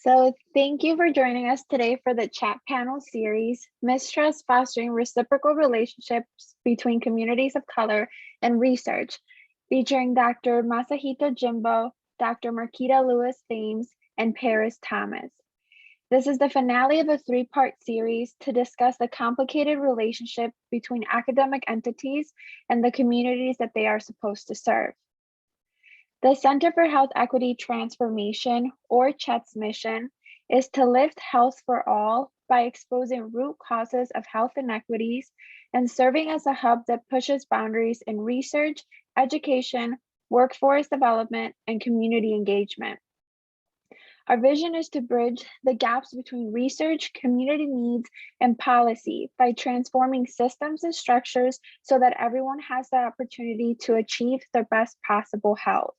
Thank you for joining us today for the chat panel series, Mistrust Fostering Reciprocal Relationships Between Communities of Color and Research, featuring Dr. Masahito Jimbo, Dr. Marquita Lewis-Thames, and Paris Thomas. This is the finale of a three-part series to discuss the complicated relationship between academic entities and the communities that they are supposed to serve. The Center for Health Equity Transformation, or CHET's mission, is to lift health for all by exposing root causes of health inequities and serving as a hub that pushes boundaries in research, education, workforce development, and community engagement. Our vision is to bridge the gaps between research, community needs, and policy by transforming systems and structures so that everyone has the opportunity to achieve their best possible health.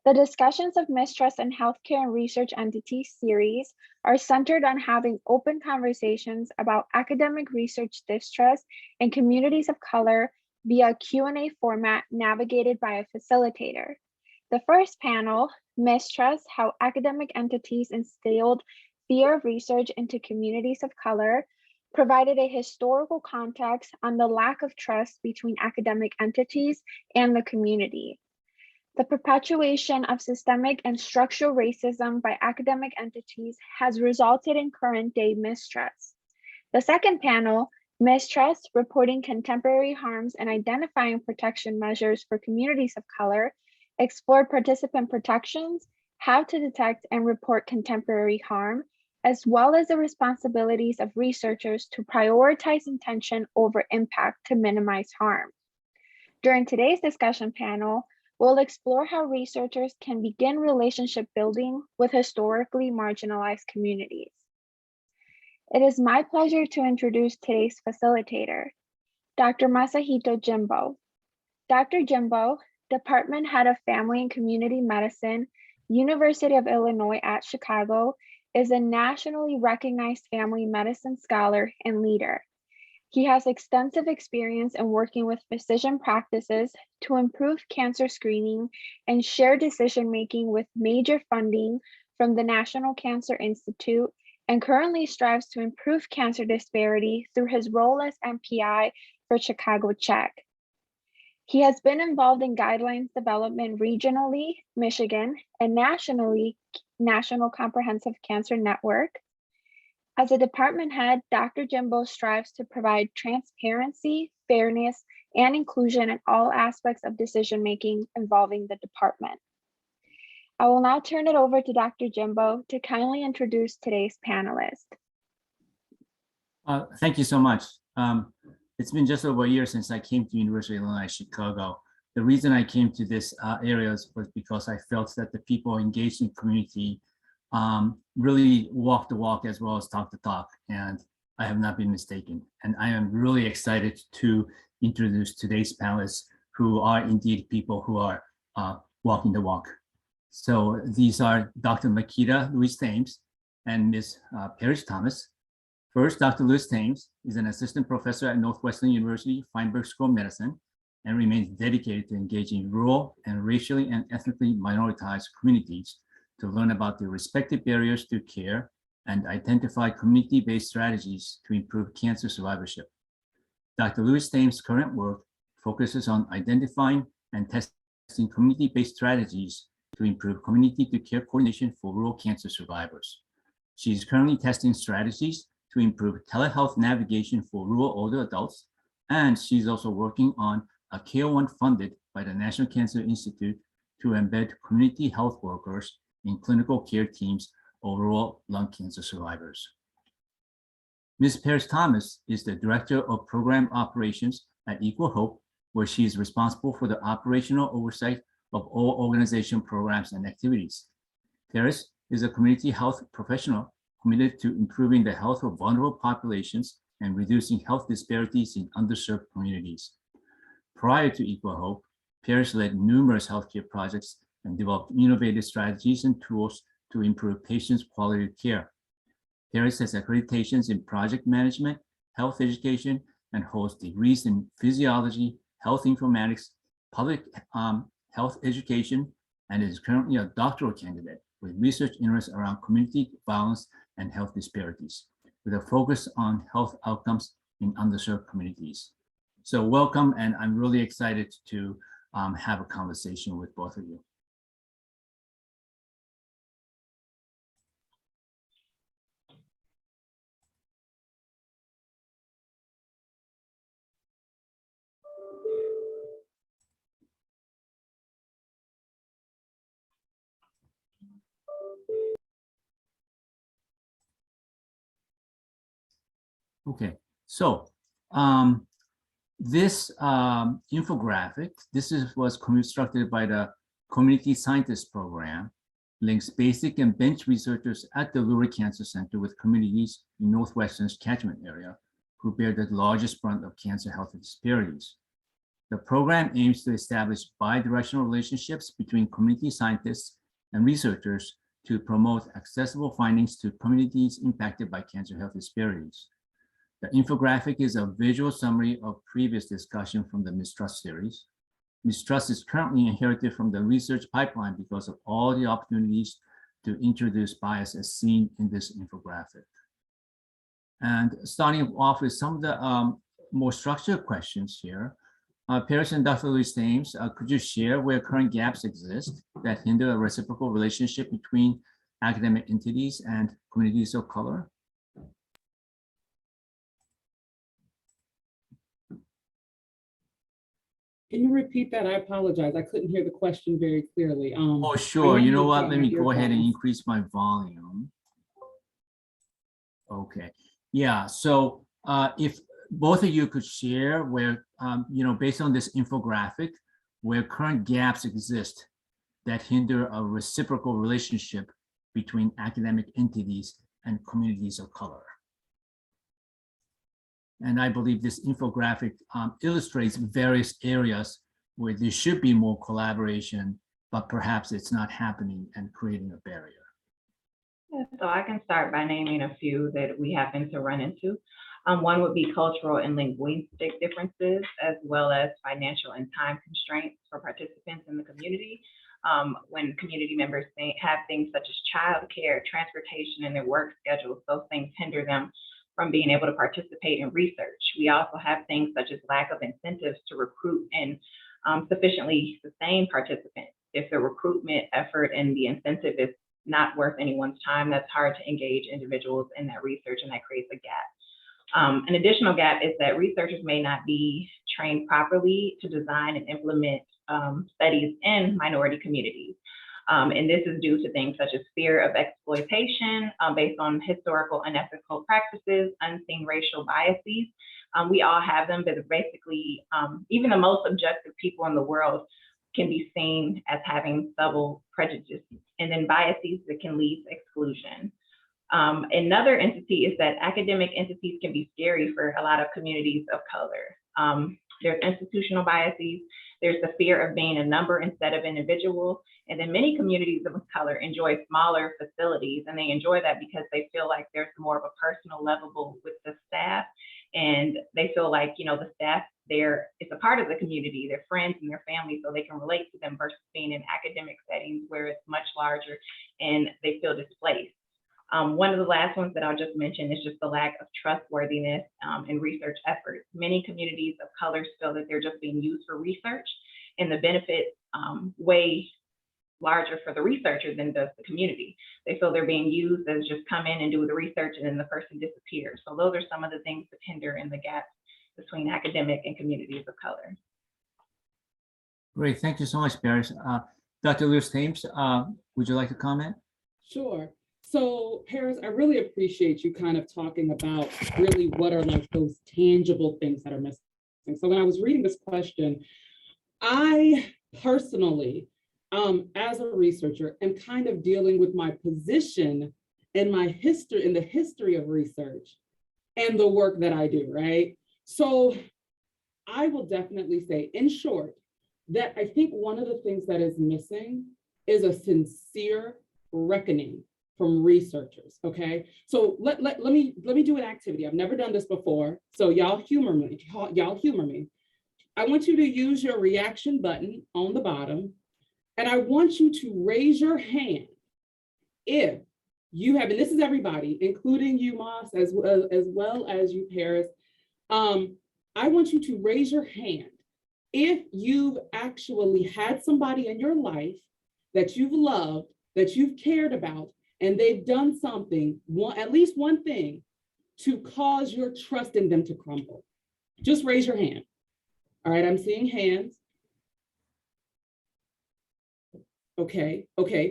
The Discussions of Mistrust in Healthcare and Research Entities series are centered on having open conversations about academic research distrust in communities of color via a Q&A format navigated by a facilitator. The first panel, Mistrust, How Academic Entities Instilled Fear of Research into Communities of Color, provided a historical context on the lack of trust between academic entities and the community. The perpetuation of systemic and structural racism by academic entities has resulted in current-day mistrust. The second panel, Mistrust, Reporting Contemporary Harms and Identifying Protection Measures for Communities of Color, explored participant protections, how to detect and report contemporary harm, as well as the responsibilities of researchers to prioritize intention over impact to minimize harm. During today's discussion panel, we'll explore how researchers can begin relationship building with historically marginalized communities. It is my pleasure to introduce today's facilitator, Dr. Masahito Jimbo. Dr. Jimbo, Department Head of Family and Community Medicine, University of Illinois at Chicago, is a nationally recognized family medicine scholar and leader. He has extensive experience in working with physician practices to improve cancer screening and share decision-making with major funding from the National Cancer Institute, and currently strives to improve cancer disparity through his role as MPI for Chicago CHEC. He has been involved in guidelines development regionally, Michigan, and nationally, National Comprehensive Cancer Network. As a department head, Dr. Jimbo strives to provide transparency, fairness, and inclusion in all aspects of decision-making involving the department. I will now turn it over to Dr. Jimbo to kindly introduce today's panelist. Thank you so much. It's been just over a year since I came to University of Illinois, Chicago. The reason I came to this area was because I felt that the people engaged in community really walk the walk as well as talk the talk, and I have not been mistaken. And I am really excited to introduce today's panelists, who are indeed people who are walking the walk. So these are Dr. Marquita Lewis-Thames and Ms. Paris Thomas. First, Dr. Lewis-Thames is an assistant professor at Northwestern University Feinberg School of Medicine and remains dedicated to engaging rural and racially and ethnically minoritized communities to learn about their respective barriers to care and identify community-based strategies to improve cancer survivorship. Dr. Lewis-Thames' current work focuses on identifying and testing community-based strategies to improve community-to-care coordination for rural cancer survivors. She is currently testing strategies to improve telehealth navigation for rural older adults, and she's also working on a Care One funded by the National Cancer Institute to embed community health workers in clinical care teams of rural lung cancer survivors. Ms. Paris Thomas is the Director of Program Operations at Equal Hope, where she is responsible for the operational oversight of all organization programs and activities. Paris is a community health professional committed to improving the health of vulnerable populations and reducing health disparities in underserved communities. Prior to Equal Hope, Paris led numerous healthcare projects and developed innovative strategies and tools to improve patients' quality of care. Paris has accreditations in project management, health education, and holds degrees in physiology, health informatics, public health education, and is currently a doctoral candidate with research interests around community violence and health disparities, with a focus on health outcomes in underserved communities. So welcome, and I'm really excited to have a conversation with both of you. Okay, so this infographic, was constructed by the Community Scientist Program, links basic and bench researchers at the Lurie Cancer Center with communities in Northwestern's catchment area who bear the largest brunt of cancer health disparities. The program aims to establish bi-directional relationships between community scientists and researchers to promote accessible findings to communities impacted by cancer health disparities. The infographic is a visual summary of previous discussion from the Mistrust series. Mistrust is currently inherited from the research pipeline because of all the opportunities to introduce bias as seen in this infographic. And starting off with some of the more structured questions here. Paris and Dr. Lewis-Thames, could you share where current gaps exist that hinder a reciprocal relationship between academic entities and communities of color? Can you repeat that? I apologize. I couldn't hear the question very clearly. Oh, sure. You know what? Let me go ahead and increase my volume. Okay. Yeah. So if both of you could share where, based on this infographic, where current gaps exist that hinder a reciprocal relationship between academic entities and communities of color. And I believe this infographic illustrates various areas where there should be more collaboration, but perhaps it's not happening and creating a barrier. So I can start by naming a few that we happen to run into. One would be cultural and linguistic differences, as well as financial and time constraints for participants in the community. When community members have things such as childcare, transportation, and their work schedules, those things hinder them from being able to participate in research. We also have things such as lack of incentives to recruit and sufficiently sustain participants. If the recruitment effort and the incentive is not worth anyone's time, that's hard to engage individuals in that research, and that creates a gap. An additional gap is that researchers may not be trained properly to design and implement studies in minority communities. And this is due to things such as fear of exploitation based on historical unethical practices, unseen racial biases. We all have them, but basically, even the most objective people in the world can be seen as having subtle prejudices, and then biases that can lead to exclusion. Another entity is that academic entities can be scary for a lot of communities of color. There's institutional biases. There's the fear of being a number instead of individual. And then many communities of color enjoy smaller facilities, and they enjoy that because they feel like there's more of a personal level with the staff. And they feel like, the staff there is a part of the community, their friends and their family, so they can relate to them versus being in academic settings where it's much larger and they feel displaced. One of the last ones that I'll just mention is just the lack of trustworthiness in research efforts. Many communities of color feel that they're just being used for research, and the benefits way larger for the researcher than does the community. They feel they're being used as just come in and do the research and then the person disappears. So those are some of the things that hinder in the gaps between academic and communities of color. Great, thank you so much, Paris. Dr. Lewis-Thames, would you like to comment? Sure. So Paris, I really appreciate you kind of talking about really what are like those tangible things that are missing. So when I was reading this question, I personally, as a researcher, am kind of dealing with my position and my history in the history of research and the work that I do, right? So I will definitely say, in short, that I think one of the things that is missing is a sincere reckoning from researchers, okay? So let me do an activity. I've never done this before, so y'all humor me. I want you to use your reaction button on the bottom, and I want you to raise your hand if you have, and this is everybody, including you, Moss, as well as you, Paris, I want you to raise your hand if you've actually had somebody in your life that you've loved, that you've cared about, and they've done something, at least one thing, to cause your trust in them to crumble. Just raise your hand. All right, I'm seeing hands. Okay,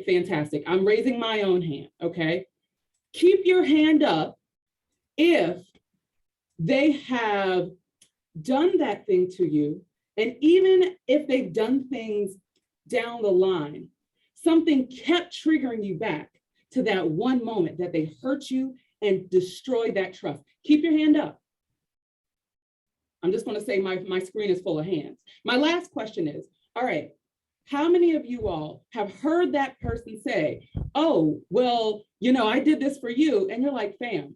fantastic. I'm raising my own hand, okay? Keep your hand up if they have done that thing to you, and even if they've done things down the line, something kept triggering you back to that one moment that they hurt you and destroyed that trust. Keep your hand up. I'm just going to say my screen is full of hands. My last question is, all right, how many of you all have heard that person say, oh, well, you know, I did this for you. And you're like, fam,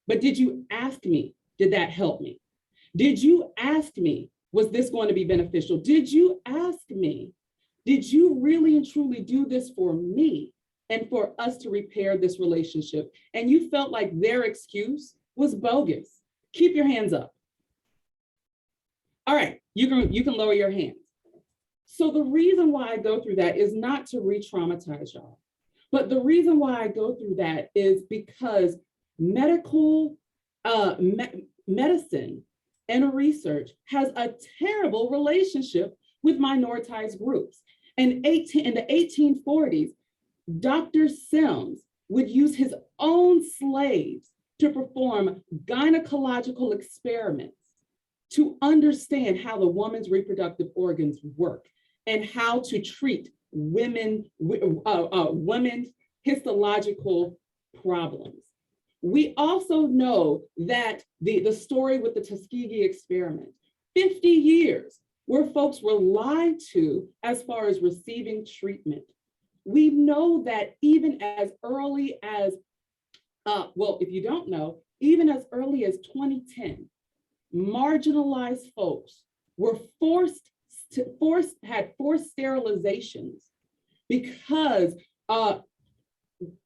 but did you ask me? Did that help me? Did you ask me, was this going to be beneficial? Did you ask me, did you really and truly do this for me and for us to repair this relationship? And you felt like their excuse was bogus. Keep your hands up. All right, you can lower your hands. So the reason why I go through that is not to re-traumatize y'all, but the reason why I go through that is because medicine and research has a terrible relationship with minoritized groups. And in the 1840s, Dr. Sims would use his own slaves to perform gynecological experiments to understand how the woman's reproductive organs work and how to treat women's histological problems. We also know that the story with the Tuskegee experiment, 50 years where folks were lied to as far as receiving treatment. We know that even as early as, well, if you don't know, even as early as 2010, marginalized folks were had forced sterilizations because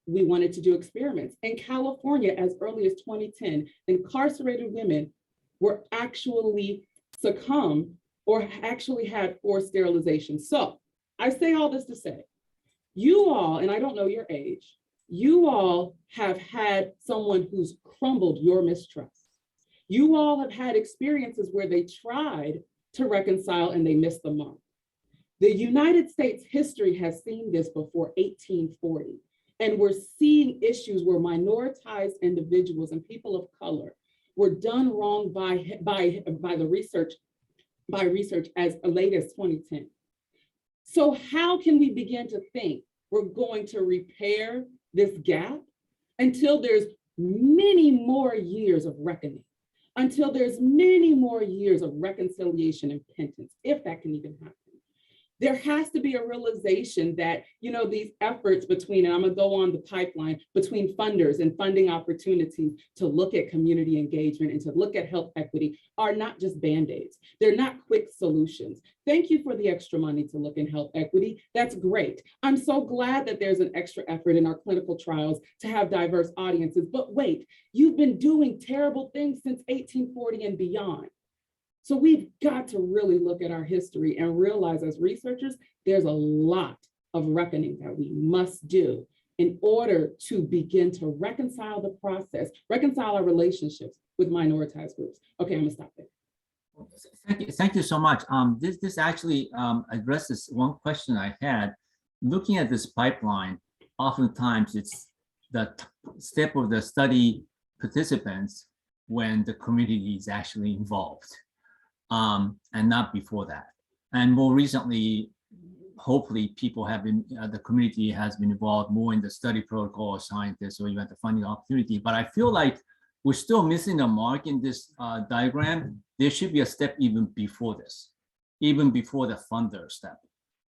we wanted to do experiments. In California, as early as 2010, incarcerated women were actually succumbed or actually had forced sterilization. So I say all this to say, you all, and I don't know your age, you all have had someone who's crumbled your mistrust. You all have had experiences where they tried to reconcile and they missed the mark. The United States history has seen this before 1840. And we're seeing issues where minoritized individuals and people of color were done wrong by research as late as 2010. So how can we begin to think we're going to repair this gap until there's many more years of reckoning, until there's many more years of reconciliation and repentance, if that can even happen? There has to be a realization that, you know, these efforts between, and I'm gonna go on the pipeline, between funders and funding opportunities to look at community engagement and to look at health equity are not just Band-Aids. They're not quick solutions. Thank you for the extra money to look in health equity. That's great. I'm so glad that there's an extra effort in our clinical trials to have diverse audiences, but wait, you've been doing terrible things since 1840 and beyond. So we've got to really look at our history and realize as researchers, there's a lot of reckoning that we must do in order to begin to reconcile the process, reconcile our relationships with minoritized groups. Okay, I'm gonna stop there. Thank you so much. This actually addresses one question I had. Looking at this pipeline, oftentimes it's the step of the study participants when the community is actually involved. And not before that. And more recently, hopefully people have been, the community has been involved more in the study protocol or scientists or even the funding opportunity. But I feel like we're still missing a mark in this diagram. There should be a step even before this, even before the funder step,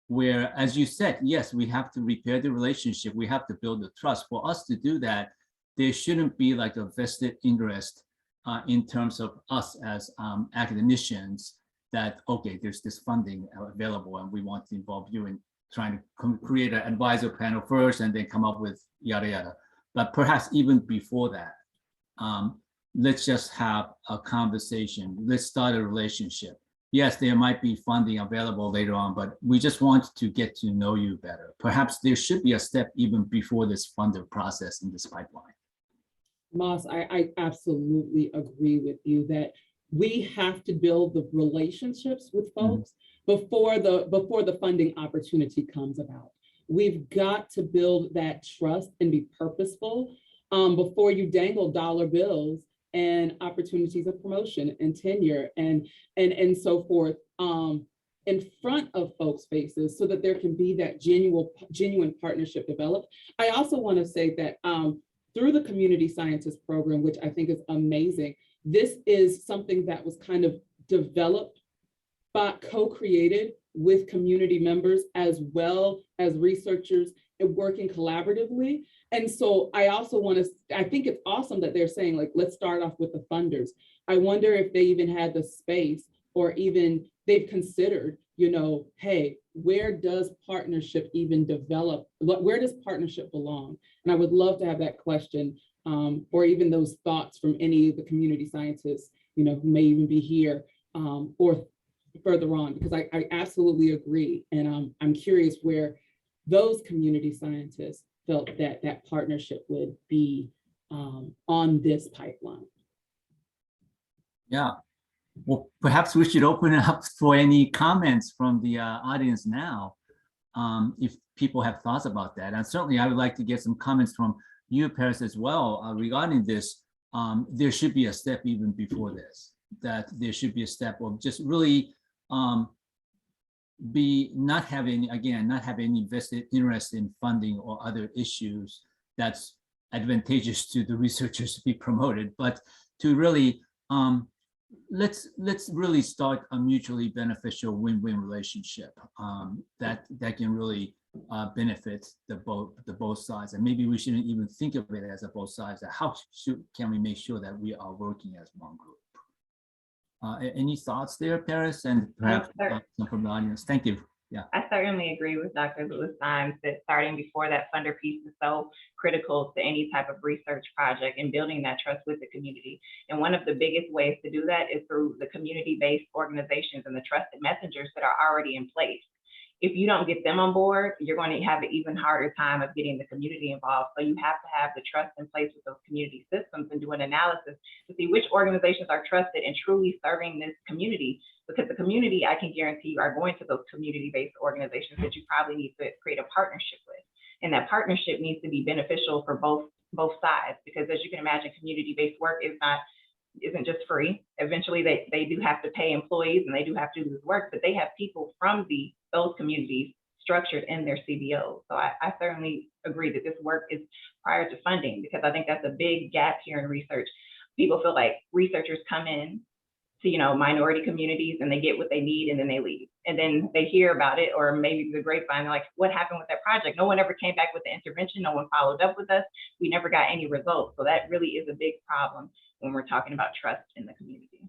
where, as you said, yes, we have to repair the relationship. We have to build the trust. For us to do that, there shouldn't be like a vested interest in terms of us as academicians that, okay, there's this funding available and we want to involve you in trying to create an advisor panel first and then come up with yada yada. But perhaps even before that, let's just have a conversation. Let's start a relationship. Yes, there might be funding available later on, but we just want to get to know you better. Perhaps there should be a step even before this funder process in this pipeline. Moss, I absolutely agree with you that we have to build the relationships with folks before the funding opportunity comes about. We've got to build that trust and be purposeful before you dangle dollar bills and opportunities of promotion and tenure and so forth in front of folks' faces so that there can be that genuine partnership developed. I also want to say that through the community scientist program, which I think is amazing, this is something that was kind of developed, but co-created with community members as well as researchers and working collaboratively. And so I also want to, I think it's awesome that they're saying, like, let's start off with the funders. I wonder if they even had the space or even they've considered, you know, hey, where does partnership even develop? Where does partnership belong? And I would love to have that question or even those thoughts from any of the community scientists, you know, who may even be here or further on, because I absolutely agree. And I'm curious where those community scientists felt that that partnership would be on this pipeline. Yeah, well, perhaps we should open it up for any comments from the audience now, if people have thoughts about that. And certainly I would like to get some comments from you, Paris, as well regarding this. There should be a step even before this, that there should be a step of just really not have any vested interest in funding or other issues that's advantageous to the researchers to be promoted, but to really let's really start a mutually beneficial win-win relationship that can really benefit the both sides. And maybe we shouldn't even think of it as a both sides. How can we make sure that we are working as one group? Any thoughts there, Paris, and perhaps some from the audience? Thank you. Yeah, I certainly agree with Dr. Lewis-Thames that starting before that funder piece is so critical to any type of research project and building that trust with the community. And one of the biggest ways to do that is through the community-based organizations and the trusted messengers that are already in place. If you don't get them on board, you're going to have an even harder time of getting the community involved. So you have to have the trust in place with those community systems and do an analysis to see which organizations are trusted and truly serving this community. Because the community, I can guarantee you, are going to those community-based organizations that you probably need to create a partnership with. And that partnership needs to be beneficial for both sides, because as you can imagine, community-based work isn't just free. Eventually they do have to pay employees and they do have to do this work, but they have people from those communities structured in their CBOs. So I certainly agree that this work is prior to funding, because I think that's a big gap here in research. People feel like researchers come in to, you know, minority communities and they get what they need and then they leave. And then they hear about it, or maybe the grapevine, like, what happened with that project? No one ever came back with the intervention. No one followed up with us. We never got any results. So that really is a big problem when we're talking about trust in the community.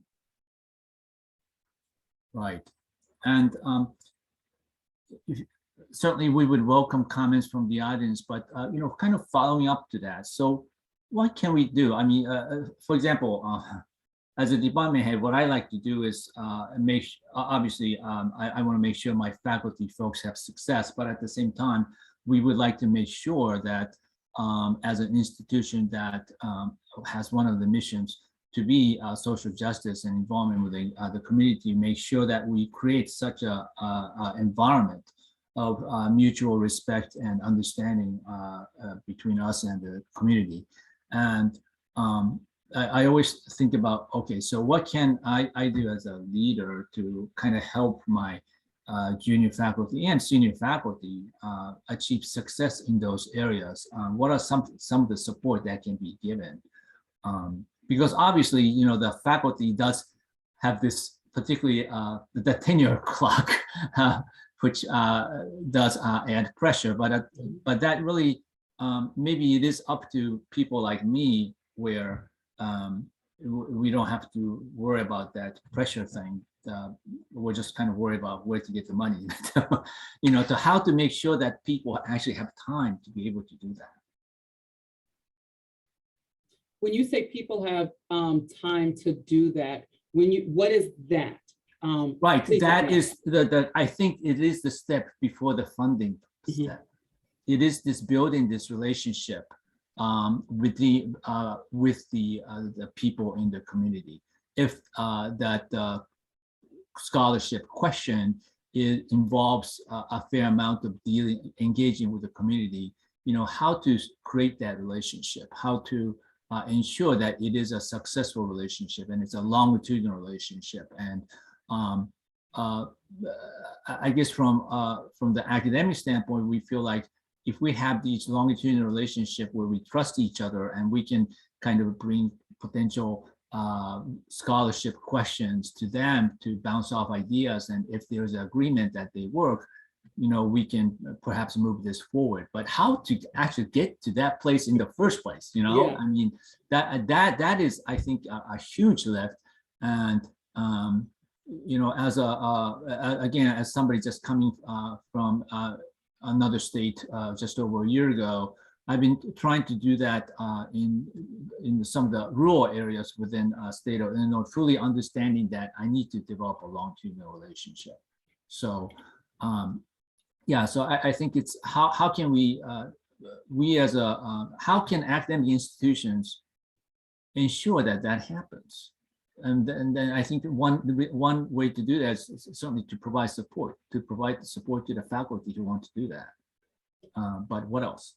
Right. And certainly we would welcome comments from the audience, but you know, kind of following up to that. So what can we do? I mean, for example, as a department head, what I like to do is obviously, I want to make sure my faculty folks have success, but at the same time, we would like to make sure that as an institution that has one of the missions to be social justice and involvement with the community, make sure that we create such a environment of mutual respect and understanding between us and the community. And I always think about, okay, so what can I do as a leader to kind of help my junior faculty and senior faculty achieve success in those areas? What are some of the support that can be given? Because obviously, you know, the faculty does have this particularly the tenure clock, which does add pressure, but that really maybe it is up to people like me where we don't have to worry about that pressure thing, we're just kind of worried about where to get the money, you know, to how to make sure that people actually have time to be able to do that. When you say people have time to do that, what is that? Right, that is I think it is the step before the funding step. It is this building this relationship with the people in the community. If that scholarship question involves a fair amount of engaging with the community, you know, how to create that relationship, how to ensure that it is a successful relationship and it's a longitudinal relationship. And I guess from the academic standpoint, we feel like if we have these longitudinal relationship where we trust each other and we can kind of bring potential scholarship questions to them to bounce off ideas, and if there's an agreement that they work, you know, we can perhaps move this forward. But how to actually get to that place in the first place, you know, I mean, that is, I think, a huge lift. And you know, as again, as somebody just coming from another state just over a year ago, I've been trying to do that in some of the rural areas within state of Illinois, truly understanding that I need to develop a longitudinal relationship. So yeah, so I think it's how can we as a how can academic institutions ensure that that happens? And then I think one way to do that is certainly to provide support, to provide the support to the faculty who want to do that. But what else?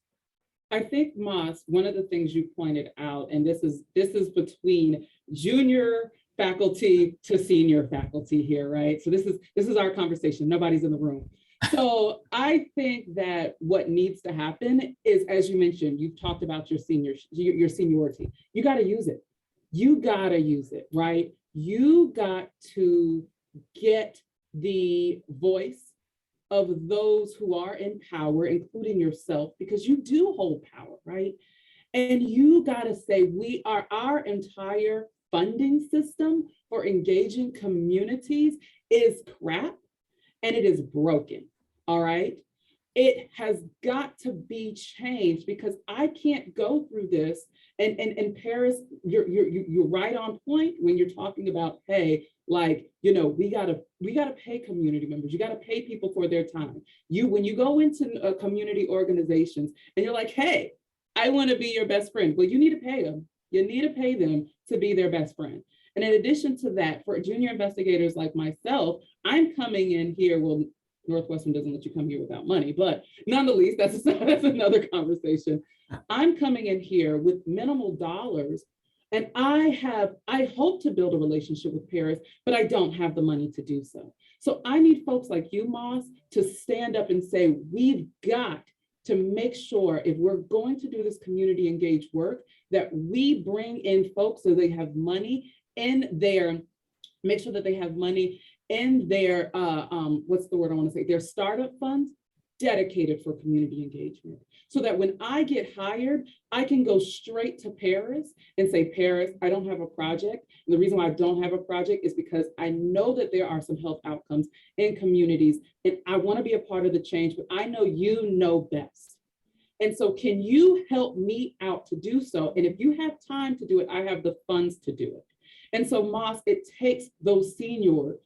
I think, Mas, one of the things you pointed out, and this is between junior faculty to senior faculty here, right? So this is our conversation. Nobody's in the room. So I think that what needs to happen is, as you mentioned, you've talked about your seniority. You got to use it. You got to use it, right? You got to get the voice of those who are in power, including yourself, because you do hold power, right? And you got to say, our entire funding system for engaging communities is crap and it is broken, all right? It has got to be changed, because I can't go through this. And Paris, you're right on point when you're talking about, hey, like, you know, we gotta pay community members. You gotta pay people for their time. When you go into community organizations and you're like, hey, I want to be your best friend. Well, you need to pay them. You need to pay them to be their best friend. And in addition to that, for junior investigators like myself, I'm coming in here. Well, Northwestern doesn't let you come here without money, but nonetheless, that's another conversation. I'm coming in here with minimal dollars, and I hope to build a relationship with Paris, but I don't have the money to do so. So I need folks like you, Moss, to stand up and say, we've got to make sure, if we're going to do this community engaged work, that we bring in folks so they have money in their, make sure that they have money in their, what's the word I want to say, their startup funds dedicated for community engagement. So that when I get hired, I can go straight to Paris and say, Paris, I don't have a project. And the reason why I don't have a project is because I know that there are some health outcomes in communities, and I want to be a part of the change, but I know you know best. And so can you help me out to do so? And if you have time to do it, I have the funds to do it. And so, Moss, it takes those senior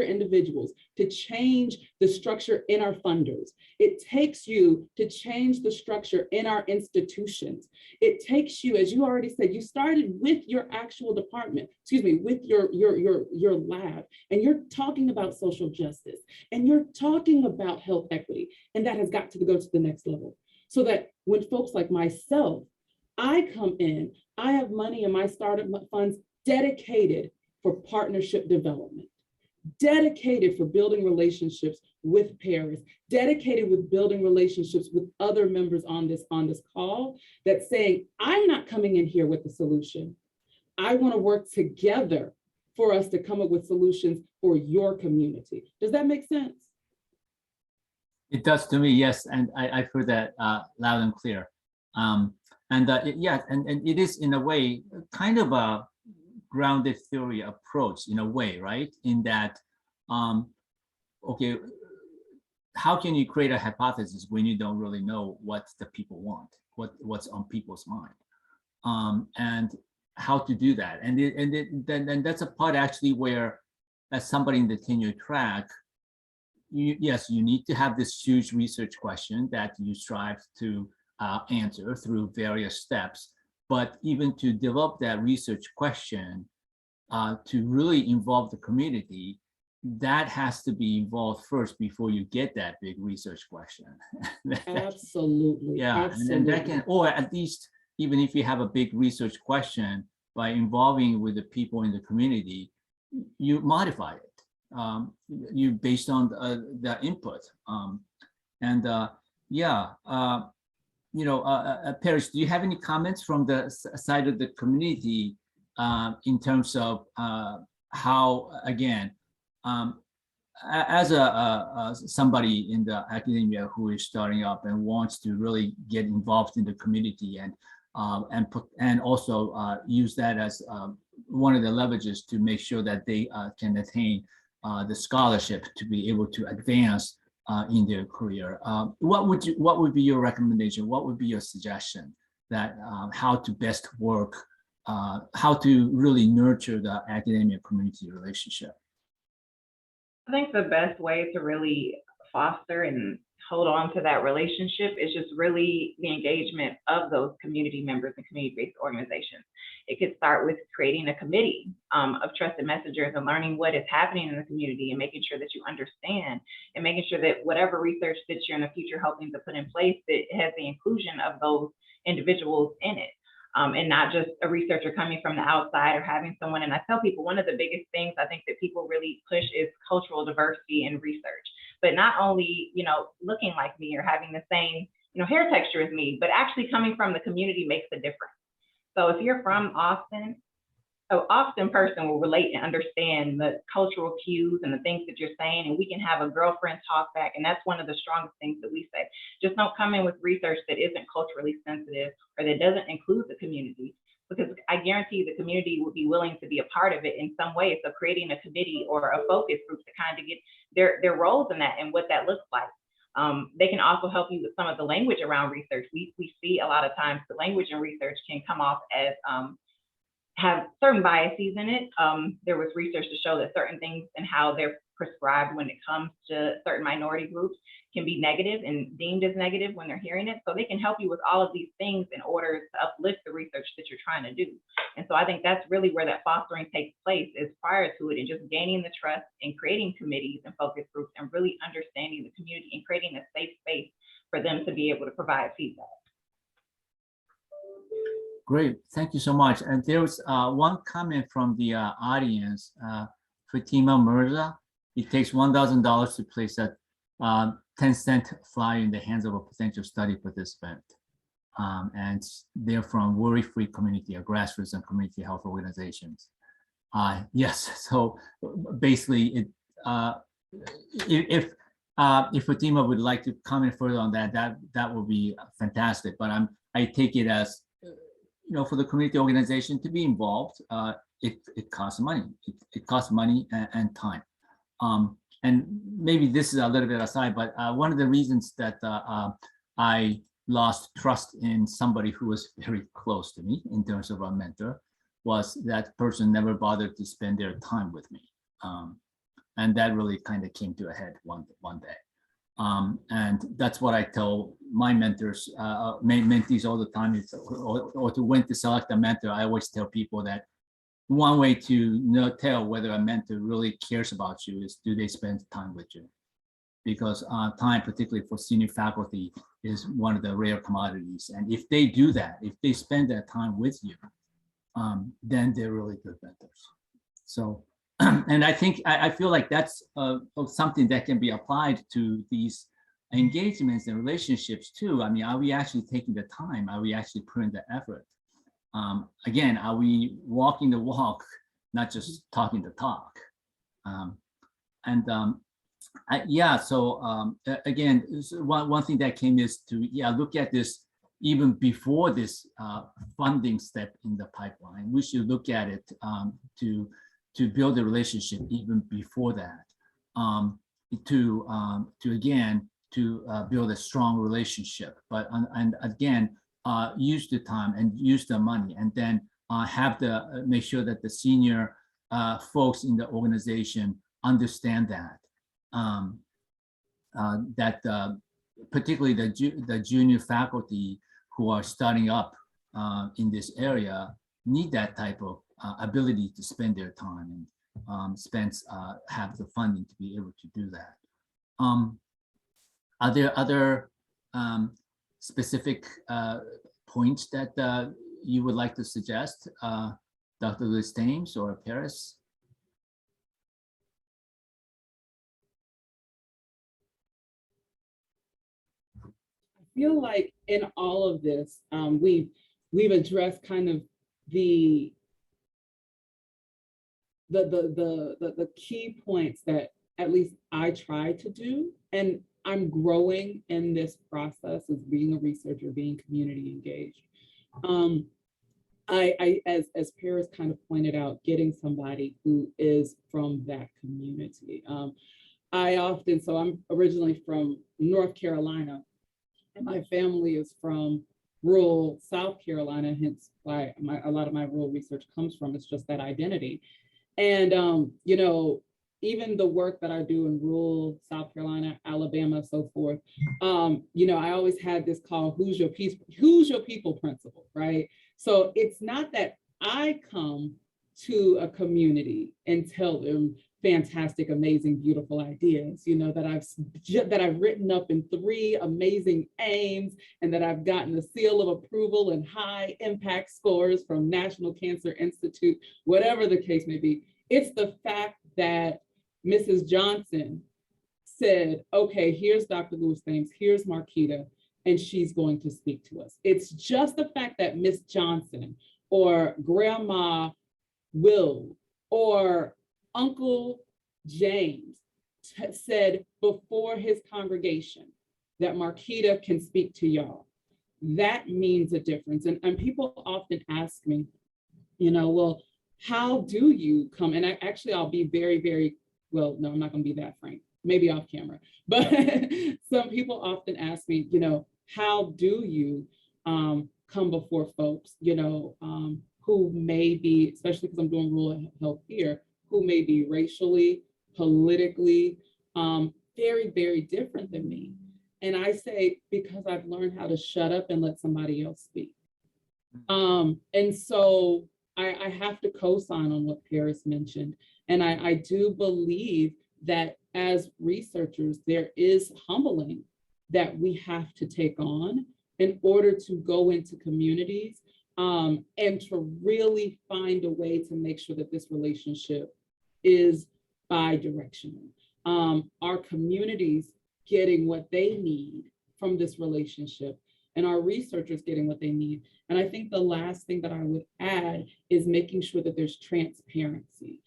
individuals to change the structure in our funders. It takes you to change the structure in our institutions. It takes you, as you already said, you started with your actual department, with your lab, and you're talking about social justice, and you're talking about health equity, and that has got to go to the next level. So that when folks like myself, I come in, I have money in my startup funds dedicated for partnership development, dedicated for building relationships with Paris, dedicated with building relationships with other members on this call, that's saying, I'm not coming in here with the solution. I want to work together for us to come up with solutions for your community. Does that make sense? It does to me, yes, and I've heard that loud and clear. Yeah, and it is in a way kind of a grounded theory approach in a way, right? In that, okay, how can you create a hypothesis when you don't really know what the people want, what's on people's mind, and how to do that? And then that's a part actually where, as somebody in the tenure track, yes, you need to have this huge research question that you strive to answer through various steps. But even to develop that research question to really involve the community, that has to be involved first before you get that big research question. Absolutely. Yeah, Absolutely. and that can, or at least even if you have a big research question, by involving with the people in the community, you modify it. You based on the input. Paris, do you have any comments from the side of the community in terms of how, again, as somebody in the academia who is starting up and wants to really get involved in the community and also use that as one of the leverages to make sure that they can attain the scholarship to be able to advance in their career. What would be your recommendation? What would be your suggestion that how to best work, how to really nurture the academia community relationship? I think the best way to really foster and hold on to that relationship is just really the engagement of those community members and community-based organizations. It could start with creating a committee of trusted messengers and learning what is happening in the community and making sure that you understand and making sure that whatever research that you're in the future hoping to put in place, that has the inclusion of those individuals in it. And not just a researcher coming from the outside or having someone. And I tell people, one of the biggest things I think that people really push is cultural diversity in research, but not only, looking like me or having the same, hair texture as me, but actually coming from the community makes a difference. So if you're from Austin, an Austin person will relate and understand the cultural cues and the things that you're saying, and we can have a girlfriend talk back. And that's one of the strongest things that we say. Just don't come in with research that isn't culturally sensitive or that doesn't include the community, because I guarantee the community will be willing to be a part of it in some way. So creating a committee or a focus group to kind of get their roles in that and what that looks like. They can also help you with some of the language around research. We see a lot of times the language in research can come off as have certain biases in it. There was research to show that certain things and how they're prescribed when it comes to certain minority groups can be negative and deemed as negative when they're hearing it. So they can help you with all of these things in order to uplift the research that you're trying to do. And so I think that's really where that fostering takes place, is prior to it, and just gaining the trust and creating committees and focus groups and really understanding the community and creating a safe space for them to be able to provide feedback. Great, thank you so much. And there was one comment from the audience, Fatima Mirza. It takes $1,000 to place a 10-cent flyer in the hands of a potential study participant. And they're from Worry-Free Community, a grassroots and community health organizations. Yes, so basically, if Fatima would like to comment further on that, that would be fantastic. But I take it as, for the community organization to be involved, it costs money. It costs money and time. And maybe this is a little bit aside, but one of the reasons that I lost trust in somebody who was very close to me in terms of a mentor was that person never bothered to spend their time with me. And that really kind of came to a head one day. And that's what I tell my mentors, mentees all the time, or to when to select a mentor. I always tell people that one way to tell whether a mentor really cares about you is, do they spend time with you? Because time, particularly for senior faculty, is one of the rare commodities. And if they do that, if they spend that time with you, then they're really good mentors. So, and I feel like that's something that can be applied to these engagements and relationships too. I mean, are we actually taking the time? Are we actually putting the effort? Again, are we walking the walk, not just talking the talk? Again, one thing that came is to look at this even before this funding step in the pipeline. We should look at it to build a relationship even before that, to build a strong relationship. But and again, use the time and use the money, and then make sure that the senior folks in the organization understand that. Particularly the junior faculty who are starting up in this area need that type of ability to spend their time and have the funding to be able to do that. Are there other specific points that you would like to suggest, Dr. Lewis-Thames or Paris? I feel like in all of this, we've addressed kind of the key points that at least I try to do, and I'm growing in this process of being a researcher, being community engaged. As Paris kind of pointed out, getting somebody who is from that community. So I'm originally from North Carolina, and my family is from rural South Carolina, hence why a lot of my rural research comes from. It's just that identity. And, you know, even the work that I do in rural South Carolina, Alabama, so forth, you know, I always had this call, who's your people principle, right? So it's not that I come to a community and tell them fantastic, amazing, beautiful ideas, you know, that I've written up in 3 amazing aims, and that I've gotten the seal of approval and high impact scores from National Cancer Institute, whatever the case may be. It's the fact that Mrs. Johnson said, okay, here's Dr. Lewis-Thames, here's Marquita, and she's going to speak to us. It's just the fact that Miss Johnson or Grandma Will or Uncle James said before his congregation that Marquita can speak to y'all. That means a difference. And people often ask me, you know, well, how do you come? And I'll be very, very, well, no, I'm not going to be that frank, maybe off camera. But some people often ask me, you know, how do you come before folks, you know, who may be, especially because I'm doing rural health here, who may be racially, politically, very, very different than me. And I say, because I've learned how to shut up and let somebody else speak. And so I have to co-sign on what Paris mentioned. And I do believe that as researchers, there is humbling that we have to take on in order to go into communities and to really find a way to make sure that this relationship is bi-directional. Our communities getting what they need from this relationship, and our researchers getting what they need. And I think the last thing that I would add is making sure that there's transparency.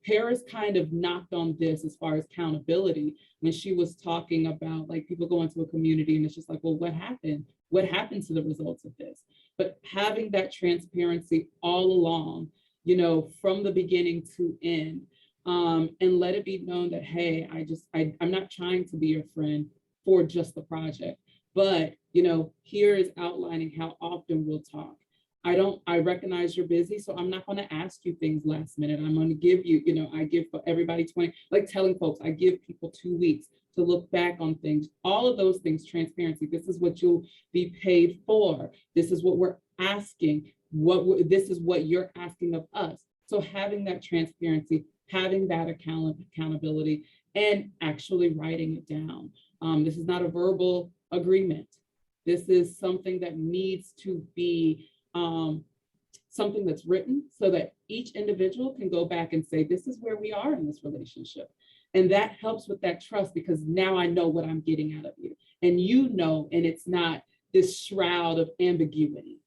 Paris kind of knocked on this as far as accountability when she was talking about, like, people go into a community and it's just like, well, what happened? What happened to the results of this? But having that transparency all along, you know, from the beginning to end, and let it be known that, hey, I'm not trying to be your friend for just the project, but, you know, here is outlining how often we'll talk. I recognize you're busy, so I'm not going to ask you things last minute. I'm going to give you, you know, I give everybody 20, like telling folks, I give people 2 weeks to look back on things. All of those things, transparency. This is what you'll be paid for. This is what we're asking. This is what you're asking of us. So having that transparency, having that accountability, and actually writing it down. This is not a verbal agreement. This is something that needs to be something that's written so that each individual can go back and say, this is where we are in this relationship. And that helps with that trust, because now I know what I'm getting out of you. And you know, and it's not this shroud of ambiguity.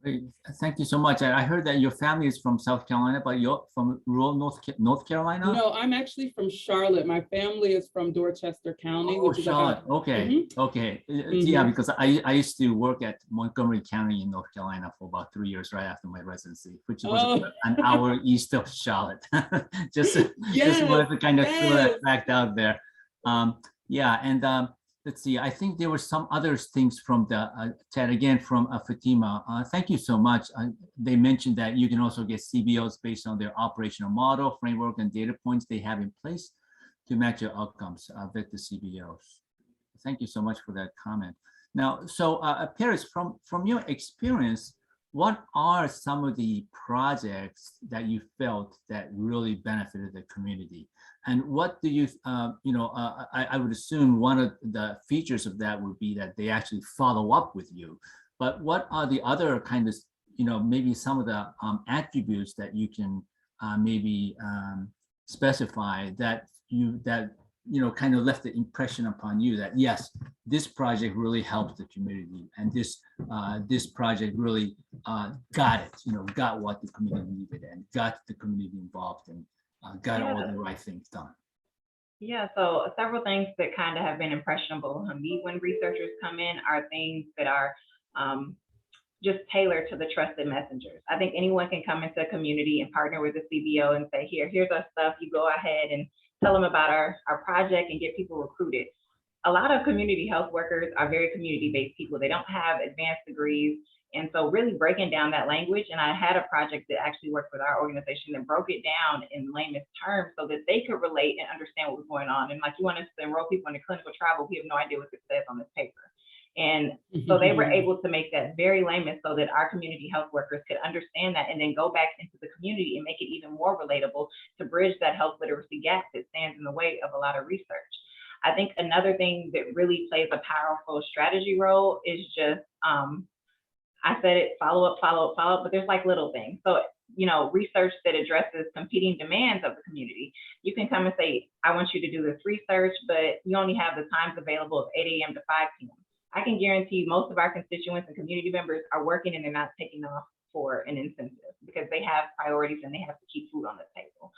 Great. Thank you so much. I heard that your family is from South Carolina, but you're from rural North Carolina? No, I'm actually from Charlotte. My family is from Dorchester County, Oh, which is Charlotte. about, Okay. Okay. Yeah, because I used to work at Montgomery County in North Carolina for about 3 years right after my residency, which was an hour east of Charlotte. just wanted to kind of throw that fact out there. Yeah, and let's see, I think there were some other things from the chat, again, from Fatima. Thank you so much. They mentioned that you can also get CBOs based on their operational model, framework, and data points they have in place to match your outcomes with the CBOs. Thank you so much for that comment. Now, so Paris, from your experience, what are some of the projects that you felt that really benefited the community? And what do you, I would assume one of the features of that would be that they actually follow up with you. But what are the other kind of, maybe some of the attributes that you can maybe specify that kind of left the impression upon you that, yes, this project really helped the community, and this project really got it, got what the community needed and got the community involved and got all the right things done. Yeah, so several things that kind of have been impressionable to me when researchers come in are things that are just tailored to the trusted messengers. I think anyone can come into a community and partner with a CBO and say, here's our stuff, you go ahead and tell them about our project and get people recruited. A lot of community health workers are very community-based people. They don't have advanced degrees. And so really breaking down that language, and I had a project that actually worked with our organization and broke it down in layman's terms so that they could relate and understand what was going on. And like, you want us to enroll people in a clinical trial, but we have no idea what it says on this paper. And so they were able to make that very layman so that our community health workers could understand that and then go back into the community and make it even more relatable to bridge that health literacy gap that stands in the way of a lot of research. I think another thing that really plays a powerful strategy role is just, I said it, follow up, but there's like little things. So, research that addresses competing demands of the community. You can come and say, I want you to do this research, but you only have the times available of 8 a.m. to 5 p.m. I can guarantee most of our constituents and community members are working and they're not taking off for an incentive because they have priorities and they have to keep food on the table.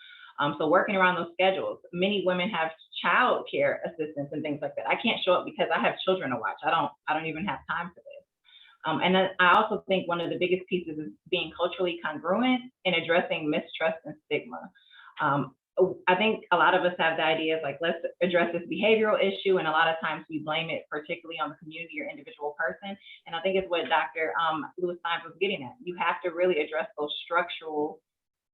So working around those schedules, many women have child care assistants and things like that. I can't show up because I have children to watch. I don't even have time for this. And then I also think one of the biggest pieces is being culturally congruent and addressing mistrust and stigma. I think a lot of us have the idea of like, let's address this behavioral issue. And a lot of times we blame it particularly on the community or individual person. And I think it's what Dr. Lewis-Thames was getting at. You have to really address those structural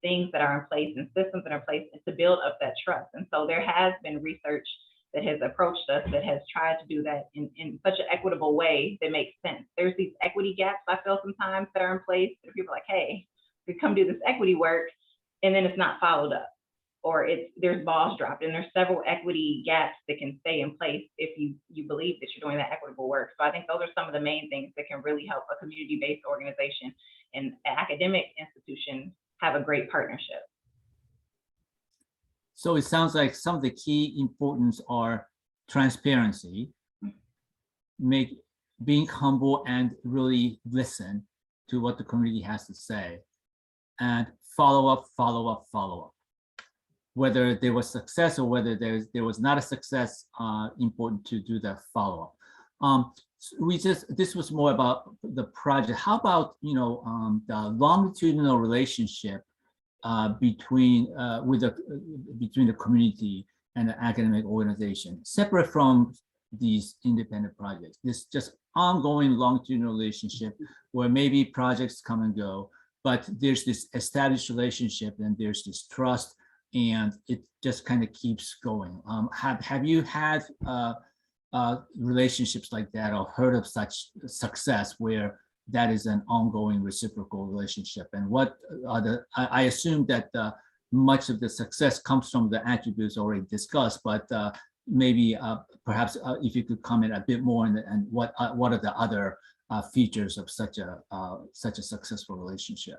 things that are in place and systems that are in place to build up that trust. And so there has been research that has approached us that has tried to do that in such an equitable way that makes sense. There's these equity gaps I feel sometimes that are in place that people are like, hey, we come do this equity work and then it's not followed up, or there's balls dropped, and there's several equity gaps that can stay in place if you believe that you're doing that equitable work. So I think those are some of the main things that can really help a community-based organization and academic institution have a great partnership. So it sounds like some of the key importance are transparency, being humble and really listen to what the community has to say, and follow up. Whether there was success or whether there was not a success, important to do the follow up. This was more about the project. How about the longitudinal relationship between the community and the academic organization, separate from these independent projects? This just ongoing longitudinal relationship where maybe projects come and go, but there's this established relationship and there's this trust, and it just kind of keeps going. Have you had relationships like that or heard of such success where that is an ongoing reciprocal relationship? And what are I assume that much of the success comes from the attributes already discussed, but maybe perhaps if you could comment a bit more on and what are the other features of such a successful relationship?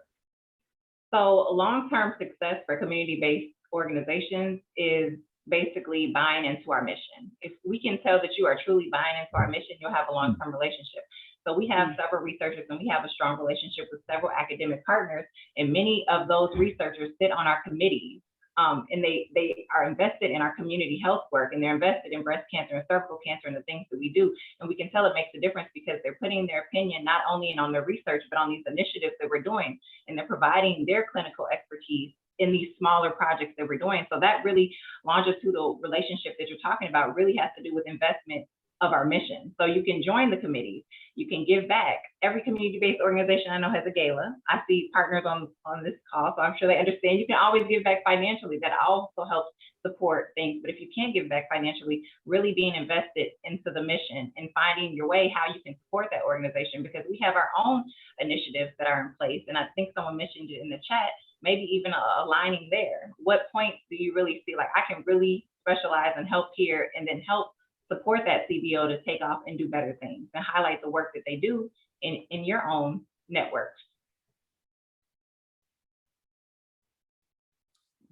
So long-term success for community-based organizations is basically buying into our mission. If we can tell that you are truly buying into our mission, you'll have a long-term relationship. So we have several researchers and we have a strong relationship with several academic partners, and many of those researchers sit on our committees. And they are invested in our community health work, and they're invested in breast cancer and cervical cancer and the things that we do. And we can tell it makes a difference because they're putting their opinion not only on their research, but on these initiatives that we're doing. And they're providing their clinical expertise in these smaller projects that we're doing. So that really longitudinal relationship that you're talking about really has to do with investment of our mission. So you can join the committees, you can give back. Every community-based organization I know has a gala. I see partners on this call, so I'm sure they understand you can always give back financially. That also helps support things. But if you can't give back financially, really being invested into the mission and finding your way how you can support that organization, because we have our own initiatives that are in place. And I think someone mentioned it in the chat, maybe even aligning there. What points do you really see like I can really specialize and help here, and then help support that CBO to take off and do better things and highlight the work that they do in your own networks.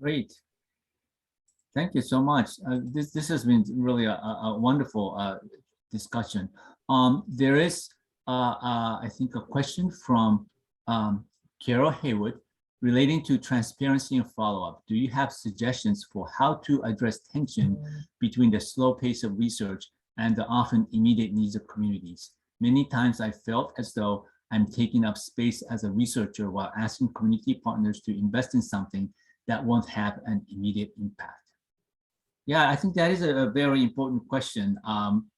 Great. Thank you so much. This has been really a wonderful discussion. There is, I think, a question from Carol Haywood relating to transparency and follow-up. Do you have suggestions for how to address tension between the slow pace of research and the often immediate needs of communities? Many times I felt as though I'm taking up space as a researcher while asking community partners to invest in something that won't have an immediate impact. Yeah, I think that is a very important question.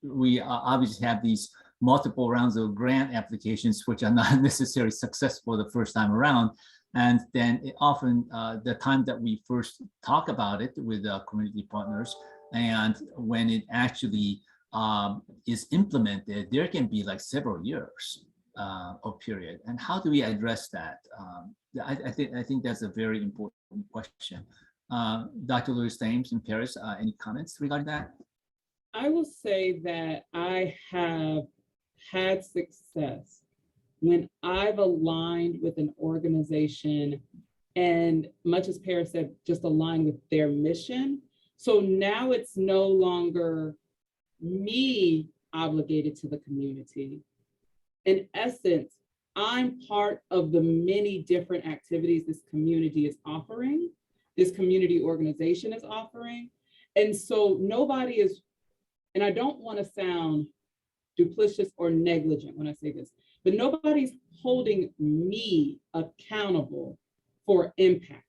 We obviously have these multiple rounds of grant applications, which are not necessarily successful the first time around. And then often the time that we first talk about it with community partners, and when it actually is implemented, there can be like several years of period. And how do we address that? I think that's a very important question. Dr. Lewis-Thames in Paris, any comments regarding that? I will say that I have had success when I've aligned with an organization, and much as Paris said, just align with their mission. So now it's no longer me obligated to the community. In essence, I'm part of the many different activities this community is offering, this community organization is offering. And so nobody is, and I don't want to sound duplicitous or negligent when I say this, but nobody's holding me accountable for impact.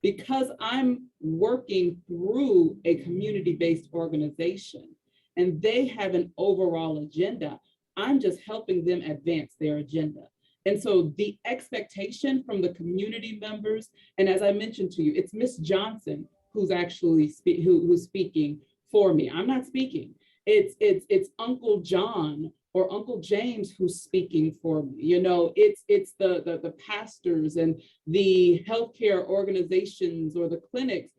Because I'm working through a community-based organization and they have an overall agenda, I'm just helping them advance their agenda. And so the expectation from the community members, and as I mentioned to you, it's Miss Johnson who's actually who's speaking for me. I'm not speaking. It's Uncle John or Uncle James who's speaking for me. You know, it's the pastors and the healthcare organizations or the clinics,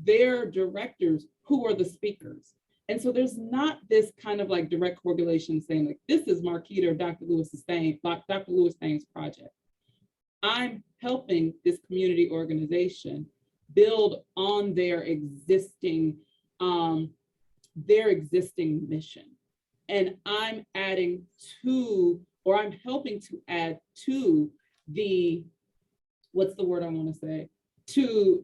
their directors who are the speakers. And so there's not this kind of like direct correlation saying like, this is Marquita or Dr. Lewis-Thames project. I'm helping this community organization build on their existing mission. And I'm adding to, or I'm helping to add to the, what's the word I want to say? To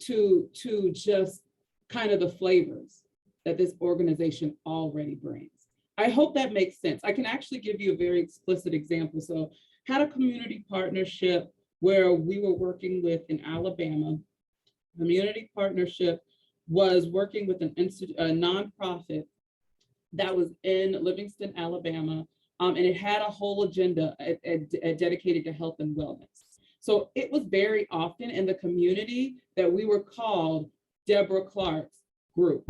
just kind of the flavors that this organization already brings. I hope that makes sense. I can actually give you a very explicit example. So had a community partnership where we were working with in Alabama. Community partnership was working with a nonprofit that was in Livingston, Alabama, and it had a whole agenda dedicated to health and wellness. So it was very often in the community that we were called Deborah Clark's group.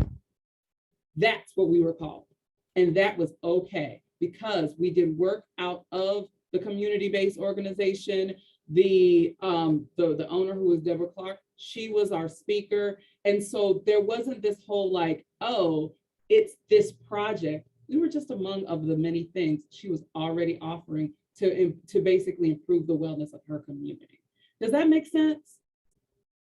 That's what we were called. And that was okay, because we did work out of the community-based organization. The owner, who was Deborah Clark, she was our speaker. And so there wasn't this whole like, oh, it's this project. We were just among of the many things she was already offering to basically improve the wellness of her community. Does that make sense?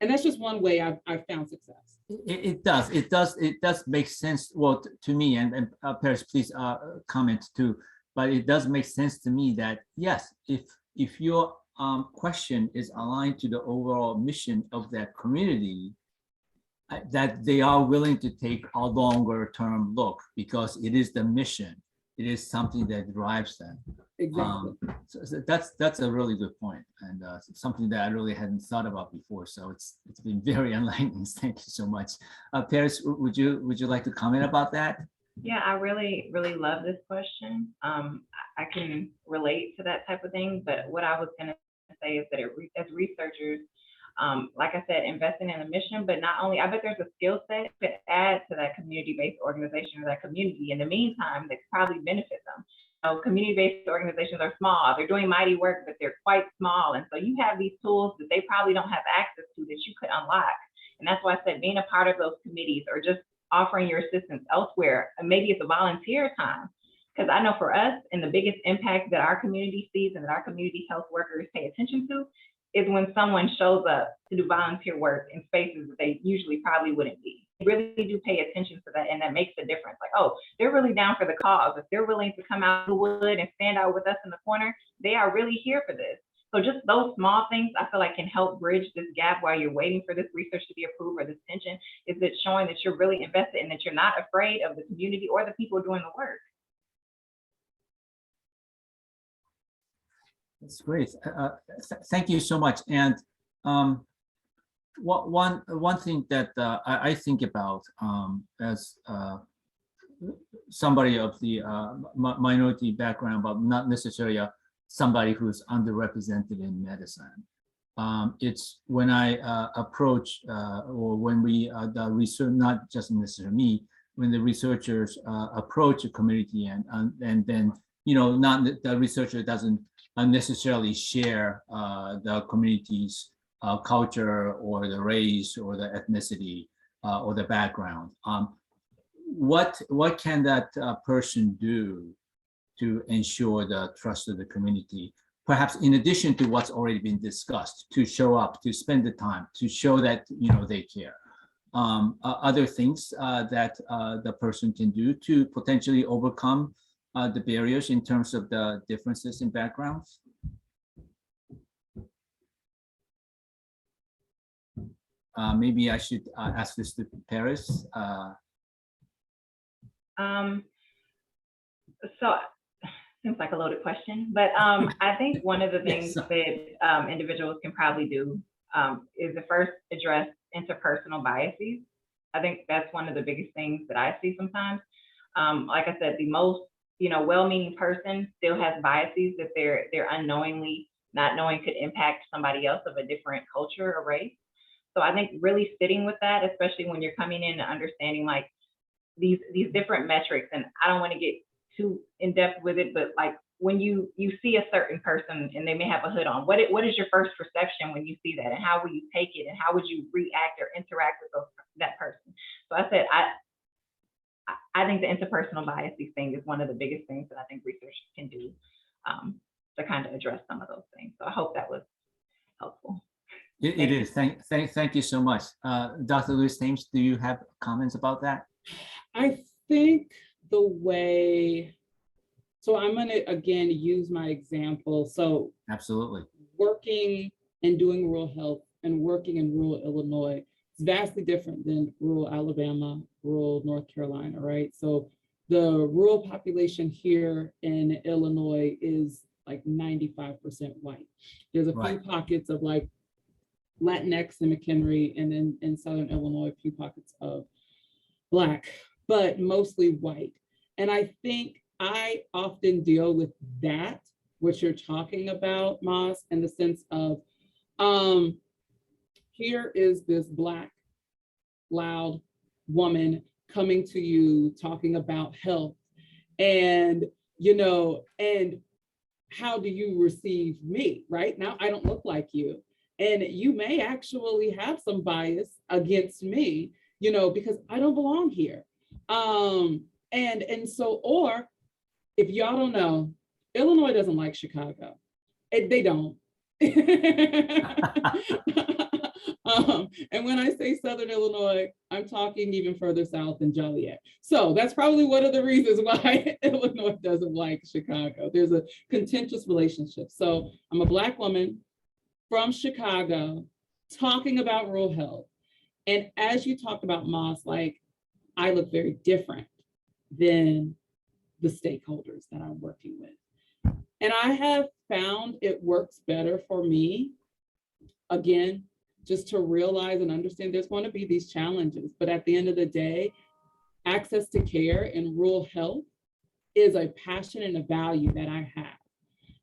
And that's just one way I've found success. It does make sense. Well, to me, and Paris, please comment too. but it does make sense to me that yes, if your question is aligned to the overall mission of that community, that they are willing to take a longer term look because it is the mission. It is something that drives them. Exactly. So that's a really good point, and something that I really hadn't thought about before. So it's been very enlightening. Thank you so much. Paris, would you like to comment about that? Yeah, I really, really love this question. I can relate to that type of thing, but what I was going to say is that as researchers, like I said, investing in a mission, but not only, I bet there's a skill set to add to that community-based organization or that community in the meantime that probably benefit them. So community-based organizations are small, they're doing mighty work, but they're quite small. And so you have these tools that they probably don't have access to that you could unlock. And that's why I said being a part of those committees or just offering your assistance elsewhere, and maybe it's a volunteer time. Because I know for us, and the biggest impact that our community sees and that our community health workers pay attention to is when someone shows up to do volunteer work in spaces that they usually probably wouldn't be. They really do pay attention to that, and that makes a difference. Like, oh, they're really down for the cause. If they're willing to come out of the wood and stand out with us in the corner, they are really here for this. So just those small things I feel like can help bridge this gap while you're waiting for this research to be approved or this pension, is that showing that you're really invested and that you're not afraid of the community or the people doing the work. That's great. Thank you so much. And one thing that I think about as somebody of the minority background, but not necessarily somebody who's underrepresented in medicine. It's when I approach or when we the research, not just necessarily me, when the researchers approach a community and then not the researcher doesn't necessarily share the community's culture or the race or the ethnicity or the background. What can that person do to ensure the trust of the community, perhaps in addition to what's already been discussed, to show up, to spend the time, to show that they care? Other things that the person can do to potentially overcome the barriers in terms of the differences in backgrounds? Maybe I should ask this to Paris. So seems like a loaded question, but I think one of the things that individuals can probably do is to first address interpersonal biases. I think that's one of the biggest things that I see sometimes. Like I said, the most well-meaning person still has biases that they're unknowingly not knowing could impact somebody else of a different culture or race. So I think really sitting with that, especially when you're coming in and understanding like these different metrics, and I don't want to get too in depth with it, but like when you see a certain person and they may have a hood on, what is your first perception when you see that, and how will you take it, and how would you react or interact with that person? So I said I think the interpersonal biases thing is one of the biggest things that I think research can do to kind of address some of those things. So I hope that was helpful. It is. Thank you so much. Dr. Lewis-Thames, do you have comments about that? I think the way, so I'm going to again use my example. So absolutely, working and doing rural health and working in rural Illinois is vastly different than rural Alabama, rural North Carolina, right? So the rural population here in Illinois is like 95% white. There's a few pockets of like Latinx and McHenry, and then in Southern Illinois, a few pockets of Black, but mostly white. And I think I often deal with that, what you're talking about, Mas, in the sense of, here is this Black, loud woman coming to you, talking about health, and, and how do you receive me, right? Now, I don't look like you. And you may actually have some bias against me, because I don't belong here. And so, or if y'all don't know, Illinois doesn't like Chicago. They don't. And when I say Southern Illinois, I'm talking even further south than Joliet. So that's probably one of the reasons why Illinois doesn't like Chicago. There's a contentious relationship. So I'm a Black woman from Chicago talking about rural health. And as you talked about, Moss, like, I look very different than the stakeholders that I'm working with. And I have found it works better for me, again, just to realize and understand there's going to be these challenges, but at the end of the day, access to care and rural health is a passion and a value that I have.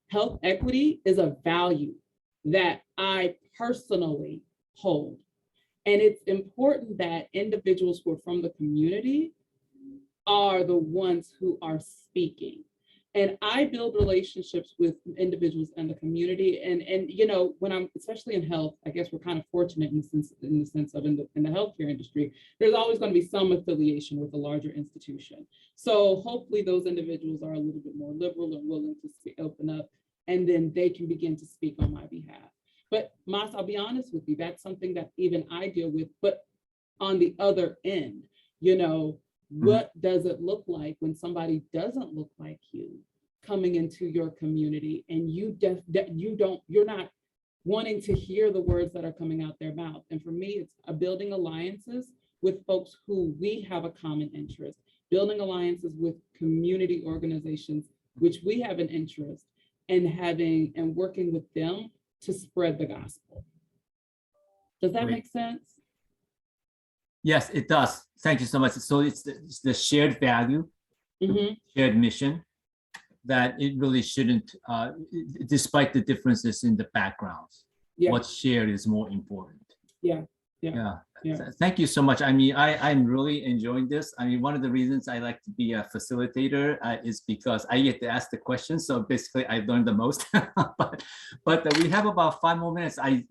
Health equity is a value that I personally hold. And it's important that individuals who are from the community are the ones who are speaking. And I build relationships with individuals in the community. And you know, when I'm, especially in health, I guess we're kind of fortunate in the sense of in the healthcare industry, there's always going to be some affiliation with a larger institution. So hopefully those individuals are a little bit more liberal and willing to open up, and then they can begin to speak on my behalf. But Mas, I'll be honest with you, that's something that even I deal with, but on the other end, you know, what does it look like when somebody doesn't look like you coming into your community and you're not wanting to hear the words that are coming out their mouth? And for me, it's building alliances with folks who we have a common interest, building alliances with community organizations, which we have an interest in having and working with them to spread the gospel. Does that make sense? Yes, it does. Thank you so much. So it's the shared value, shared mission, that it really shouldn't, despite the differences in the backgrounds, what's shared is more important. Yeah. Thank you so much. I mean, I'm really enjoying this. I mean, one of the reasons I like to be a facilitator is because I get to ask the questions. So basically, I've learned the most. but we have about 5 more minutes. I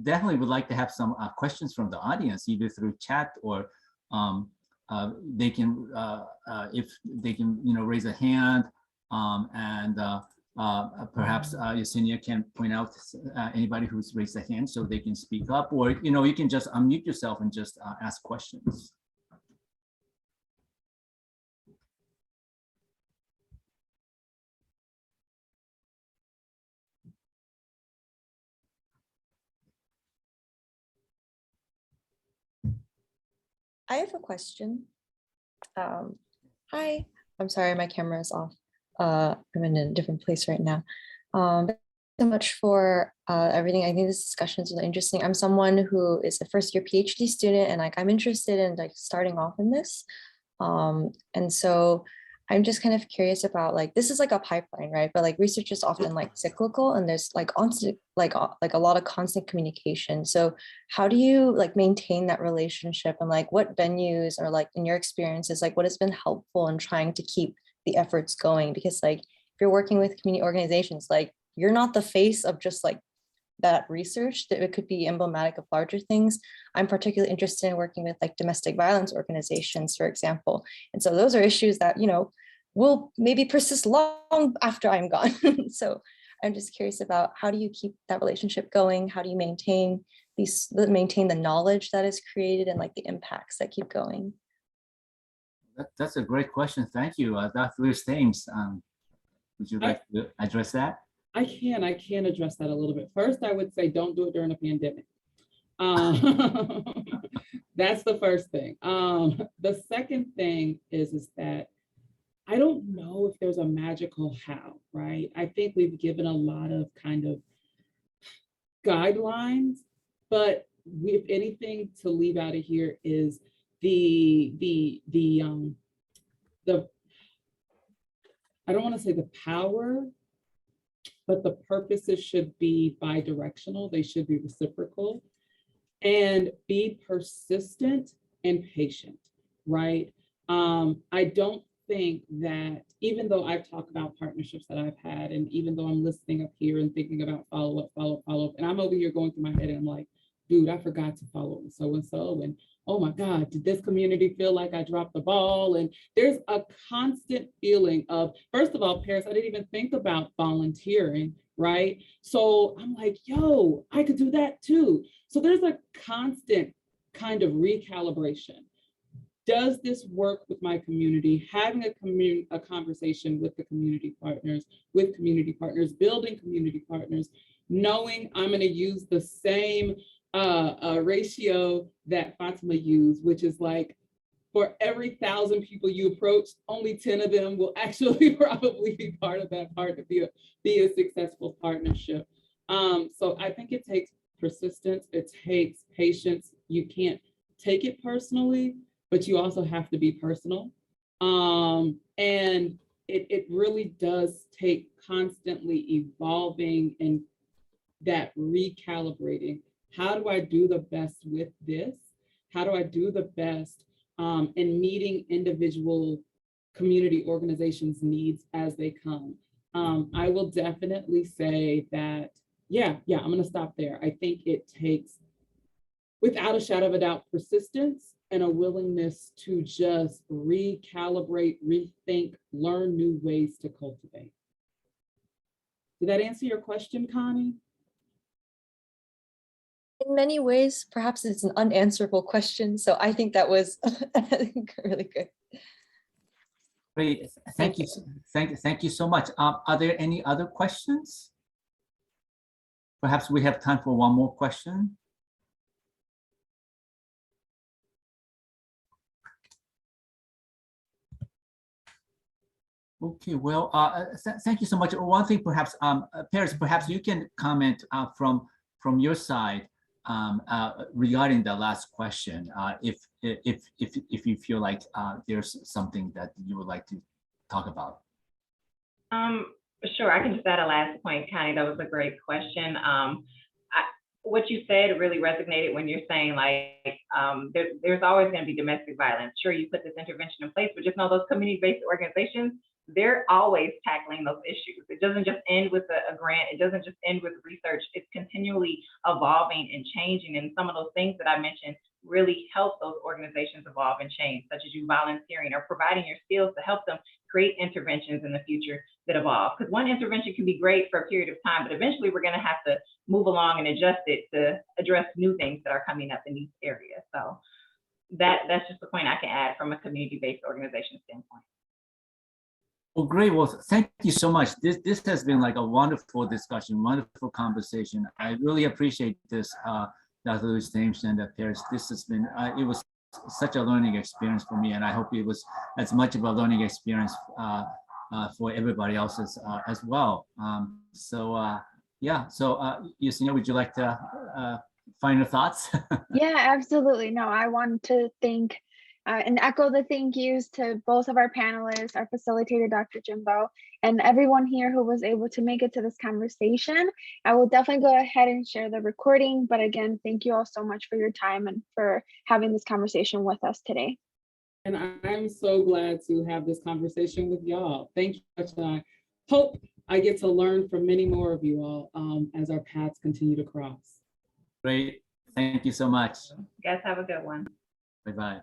definitely would like to have some questions from the audience, either through chat or they can, if they can, you know, raise a hand perhaps Yesenia can point out anybody who's raised a hand so they can speak up, or, you know, you can just unmute yourself and just ask questions. I have a question. Hi, I'm sorry, my camera is off. I'm in a different place right now. Thank you so much for everything. I think this discussion is really interesting. I'm someone who is a first year PhD student, and like I'm interested in like starting off in this. And so I'm just kind of curious about, like, this is like a pipeline, right? But like research is often like cyclical, and there's like constant, like a lot of constant communication. So how do you like maintain that relationship, and like what venues, or like in your experiences, like what has been helpful in trying to keep the efforts going? Because like if you're working with community organizations, like you're not the face of just like that research, that it could be emblematic of larger things. I'm particularly interested in working with like domestic violence organizations, for example. And so those are issues that, you know, will maybe persist long after I'm gone. So I'm just curious about, how do you keep that relationship going? How do you maintain the knowledge that is created, and like the impacts that keep going? That's a great question. Thank you, Dr. Lewis-Thames. Would you like to address that? I can address that a little bit. First, I would say don't do it during a pandemic. That's the first thing. The second thing is that I don't know if there's a magical how, right? I think we've given a lot of kind of guidelines, but if anything to leave out of here is the I don't want to say the power, but the purposes should be bi-directional. They should be reciprocal, and be persistent and patient, right? I don't think that, even though I've talked about partnerships that I've had, and even though I'm listening up here and thinking about follow up, and I'm over here going through my head and I'm like, dude, I forgot to follow so-and-so, and oh my God, did this community feel like I dropped the ball? And there's a constant feeling of, first of all, Paris, I didn't even think about volunteering right? So I'm like, yo, I could do that too. So there's a constant kind of recalibration. Does this work with my community? Having a conversation with the community partners, building community partners, knowing I'm going to use the same ratio that Fatima used, which is like, for every 1,000 people you approach, only 10 of them will actually probably be part of that partnership, be a successful partnership. So I think it takes persistence, it takes patience. You can't take it personally, but you also have to be personal. And it really does take constantly evolving and that recalibrating. How do I do the best with this? How do I do the best in meeting individual community organizations' needs as they come? I will definitely say that, yeah, I'm gonna stop there. I think it takes, without a shadow of a doubt, persistence and a willingness to just recalibrate, rethink, learn new ways to cultivate. Did that answer your question, Connie? In many ways, perhaps it's an unanswerable question. So I think that was really good. Great, thank you. Thank you so much. Are there any other questions? Perhaps we have time for one more question. Okay, well, thank you so much. One thing, perhaps, Paris, perhaps you can comment from your side regarding the last question, if you feel like there's something that you would like to talk about. Sure, I can just add a last point, Connie. That was a great question. What you said really resonated when you're saying like, there's always going to be domestic violence. Sure, you put this intervention in place, but just know those community-based organizations, they're always tackling those issues. It doesn't just end with a grant. It doesn't just end with research. It's continually evolving and changing. And some of those things that I mentioned really help those organizations evolve and change, such as you volunteering or providing your skills to help them create interventions in the future that evolve. Because one intervention can be great for a period of time, but eventually we're going to have to move along and adjust it to address new things that are coming up in these areas. So that's just the point I can add from a community-based organization standpoint. Well, great. Well, thank you so much. This has been like a wonderful discussion, wonderful conversation. I really appreciate this, Dr. Lewis-Thames and Paris. This has been, it was such a learning experience for me, and I hope it was as much of a learning experience for everybody else as well. Yeah, so Yusina, would you like to final thoughts? Yeah, absolutely. No, I want to thank and echo the thank yous to both of our panelists, our facilitator, Dr. Jimbo, and everyone here who was able to make it to this conversation. I will definitely go ahead and share the recording, but again, thank you all so much for your time and for having this conversation with us today. And I'm so glad to have this conversation with y'all. Thank you much. I hope I get to learn from many more of you all as our paths continue to cross. Great. Thank you so much. You guys have a good one. Bye-bye.